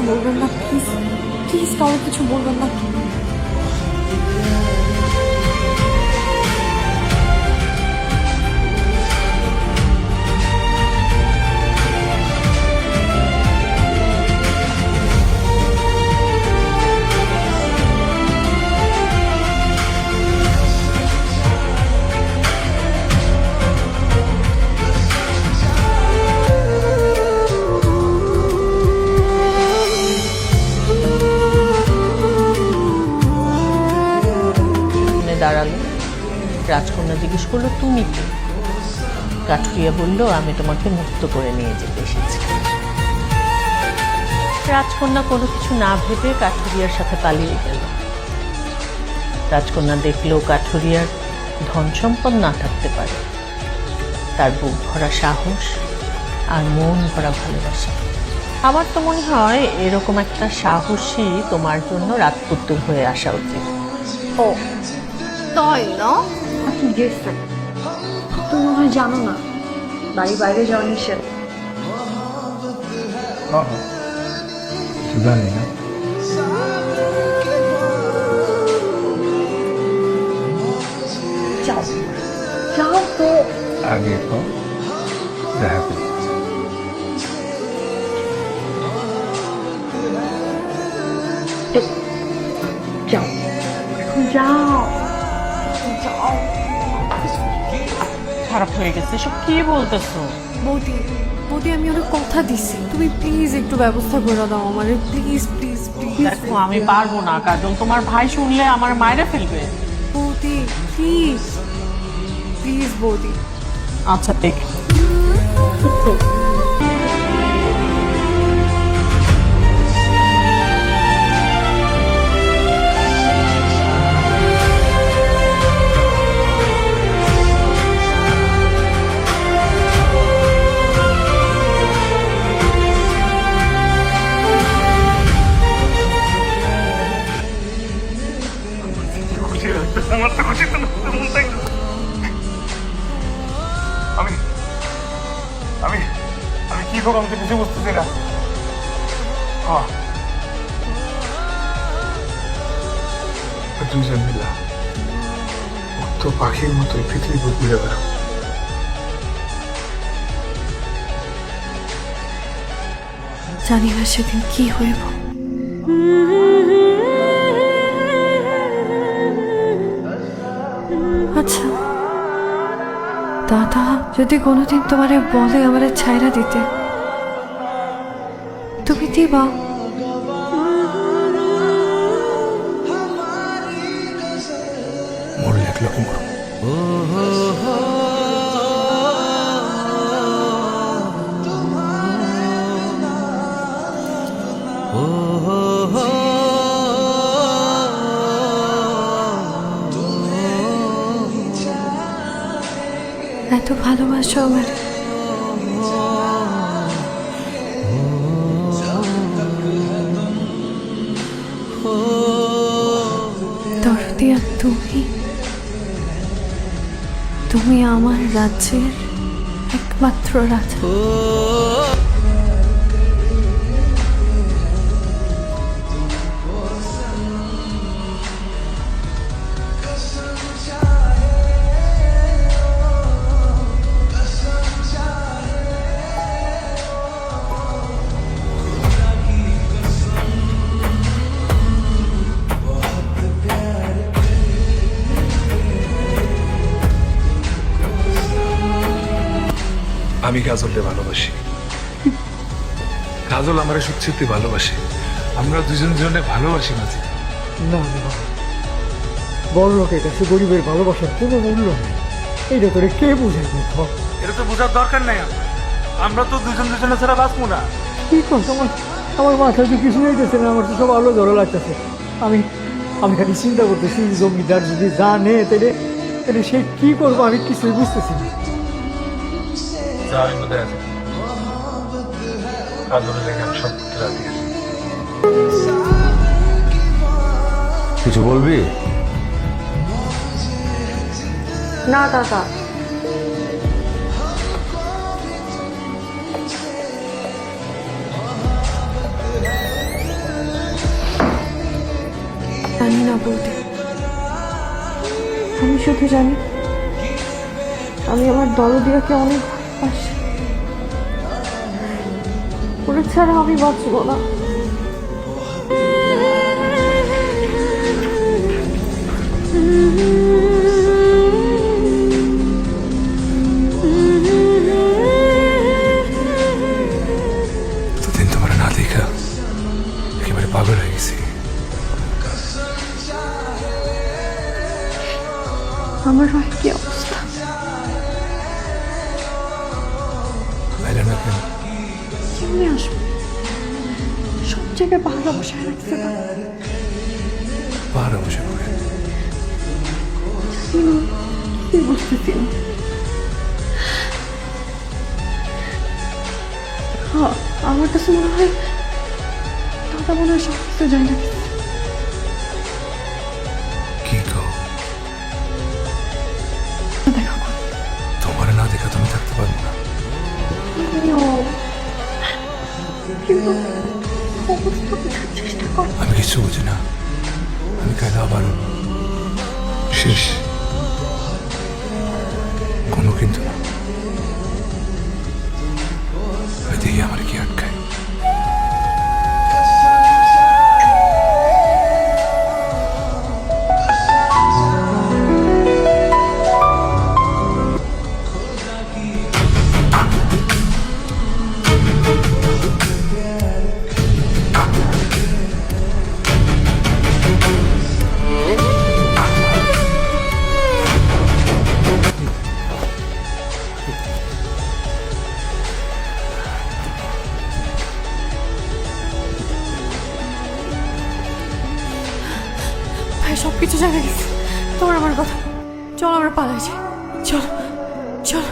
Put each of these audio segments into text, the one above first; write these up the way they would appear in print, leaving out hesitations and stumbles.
বলবেন না please, please কাউকে কিছু বলবেন না। দাঁড়ালো, রাজকন্যা জিজ্ঞেস করলো তুমি কে? কাঠুরিয়া বলল আমি তোমাকে মুক্ত করে নিয়ে যেতে এসেছি। রাজকন্যা কোনো কিছু না ভেবে কাঠুরিয়ার সাথে পালিয়ে গেল। রাজকন্যা দেখলো কাঠুরিয়ার ধন সম্পদ না থাকতে পারে, তার বুক ভরা সাহস আর মন ভরা ভালোবাসা। আমার তো মনে হয় এরকম একটা সাহসী তোমার জন্য রাজপুত্র হয়ে আসা উচিত। ও তাই না? আপনি গেছেন, তুমি মনে হয় জানো না বাড়ির বাইরে যাওয়া নিষেধ। জানি না। যাও যাও তো। আগে তো দেখা করি। যাও এখন যাও যাও। খারাপ হয়ে গেছে, এসব কি বলতেছো? বৌদি বৌদি, আমি অনেক কথা দিছি, তুমি প্লিজ একটু ব্যবস্থা করে দাও আমার, প্লিজ প্লিজ প্লিজ। দেখো আমি পারবো না কাজল, তোমার ভাই শুনলে আমার মায়েরা ফেলবে। বৌদি প্লিজ প্লিজ বৌদি। আচ্ছা দেখ, আমি আমি আমি কি করবো আমি তো কিছু বুঝতেছি না। দুইজন মিলা মুক্ত পাখির মতো পৃথিবী ঘুরে বেড়াও। জানি না সেদিন কি হইব। আচ্ছা দাদা যদি কোনোদিন তোমারে বলে আমারে ছাইরা দিতে, তুমি দিবা? মরলে এক লোক মর। এত ভালোবাসো আমার, দরদিয়া তুমি, তুমি আমার রাজ্যের একমাত্র রাজা। আমি কাজলকে ভালোবাসি, কাজল আমার সত্যি ভালোবাসে, আমরা দুজন দুজনে ভালোবাসি মাঝে। না না, বড় লোকের কাছে গরিবের ভালোবাসার কোনো মূল্য নেই, এইটা করে কে বুঝাই? এটা তো বোঝার দরকার নেই, আমরা তো দুজন দুজনে ছাড়া বাঁচবো না। কি করছো? আমার মাথায় তো কিছু নেইতেছে না, আমার তো সব আলো ধরো লাগতেছে। আমি আমি খালি চিন্তা করতেছি জমিদার যদি জানে তাহলে তাহলে সে কি করবো, আমি কিছুই বুঝতেছি না। কিছু বলবি না দাদা, জানি না বলতে। আমি শুধু জানি আমি আমার দরদিয়াকে অনেক ভালোবাসি। ওরা ছাড়া আমি বাঁচবো না। এতদিন তোমার না দেখা একেবারে পাগল হয়ে গেছি। আমার কি অবস্থা। লাইলা না কেন? কেমনি আসবো? সব জায়গায় বাংলা বসায় রাখছে না। পাহাড়ে বসে পড়ে কি বুঝতেছি না। হ্যাঁ, আমার কাছে মনে হয় দাদা মনে হয় সব কিছু জানি না। কি গো? দেখো তোমার না দেখা তুমি থাকতে পারবো না। কিন্তু অবস্থা বোঝার চেষ্টা কর। আমি কিছু বুঝি না। আমি কাল আবার শেষ। কোনো কিন্তু না। ওই দেখি আমার কি আটকায়। ভাই সবকিছু জানা গেছে। তোমার আমার কথা, চলো আমরা পালাই যাই। চলো চলো।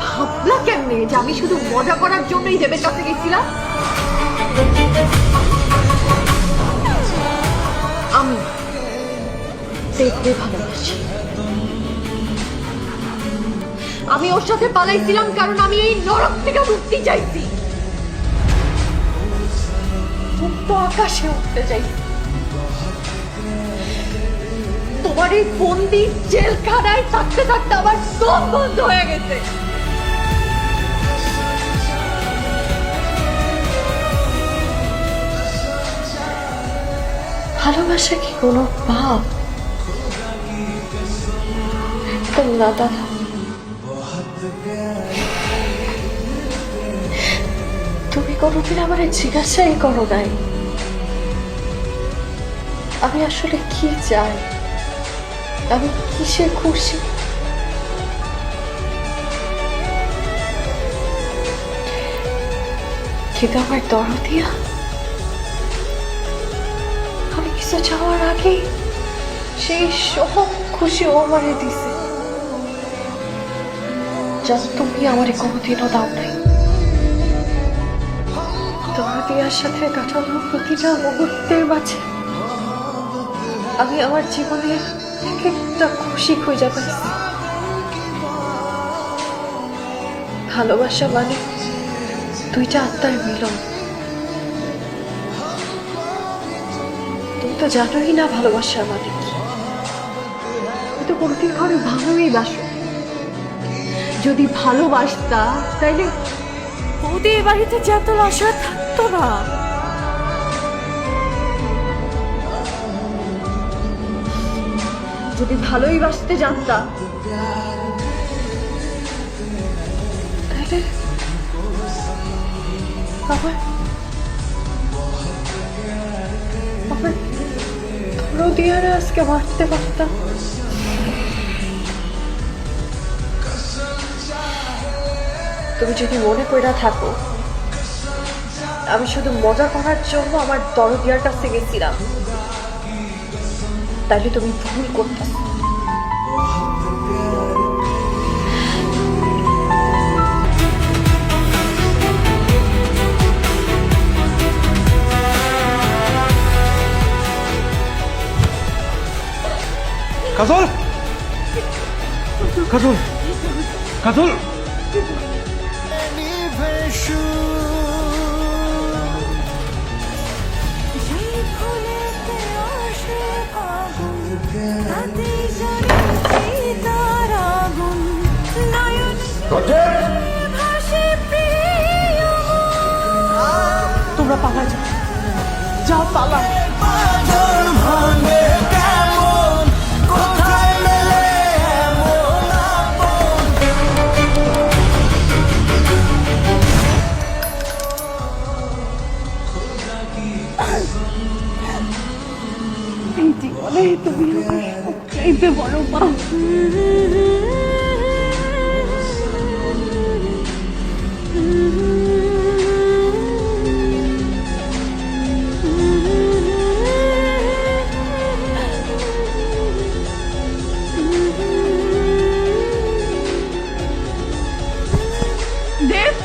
ভাবলা কেমনে যে আমি শুধু মজা করার জন্যই দেবের কাছে গেছিলাম? আমি দেবকে ভালোবাসি। আমি ওর সাথে পালাইছিলাম কারণ আমি এই নরক থেকে মুক্তি চাইছি, মুক্ত আকাশে উঠতে চাইছি। তোমার এই বন্দি জেলখানায় থাকতে থাকতে আমার দম বন্ধ হয়ে গেছে। ভালোবাসা কি কোনো পাপ? না দাদা, তুমি কোনোদিন আমার জিজ্ঞাসাই করো নাই আমি আসলে কি চাই, আমি কিসে খুশি। কিন্তু আমার দরদিয়া আমি কিছু চাওয়ার আগে সেই সব খুশি ও আমারে দিছে, যা তুমি আমারে কোনোদিনও দাও নাই। দরদিয়ার সাথে কাটানো প্রতিটা মুহূর্তের মাঝে আমি আমার জীবনের এক একটা খুশি খুঁজে পাইছি। ভালোবাসা মানে দুইটা আত্মার মিলন। তুমি তো জানোই না ভালোবাসা মানে কি। তুমি তো কোনোদিন ঘরে ভালোই বাসো। যদি ভালোবাসতা তাইলে বৌদি এ বাড়িতে যত আশা থাকতো না। যদি ভালোই বাসতে জানতা তাহলে দরদিয়ারে আজকে মারতে পারতাম। তুমি যদি মনে করে থাকো আমি শুধু মজা করার জন্য আমার দরদিয়ার কাছে গেছিলাম, তাহলে তুমি ভুল করতে। কাজল কাজল কাজল তোমরা পালা যাও, যাও পালা। এই জীবনে তুমি আমার সবচাইতে বড় মা। দেব,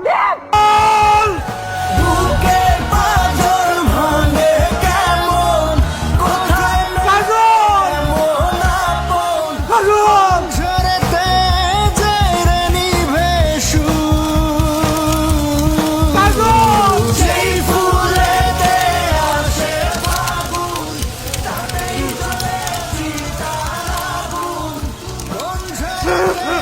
দেব, কাজল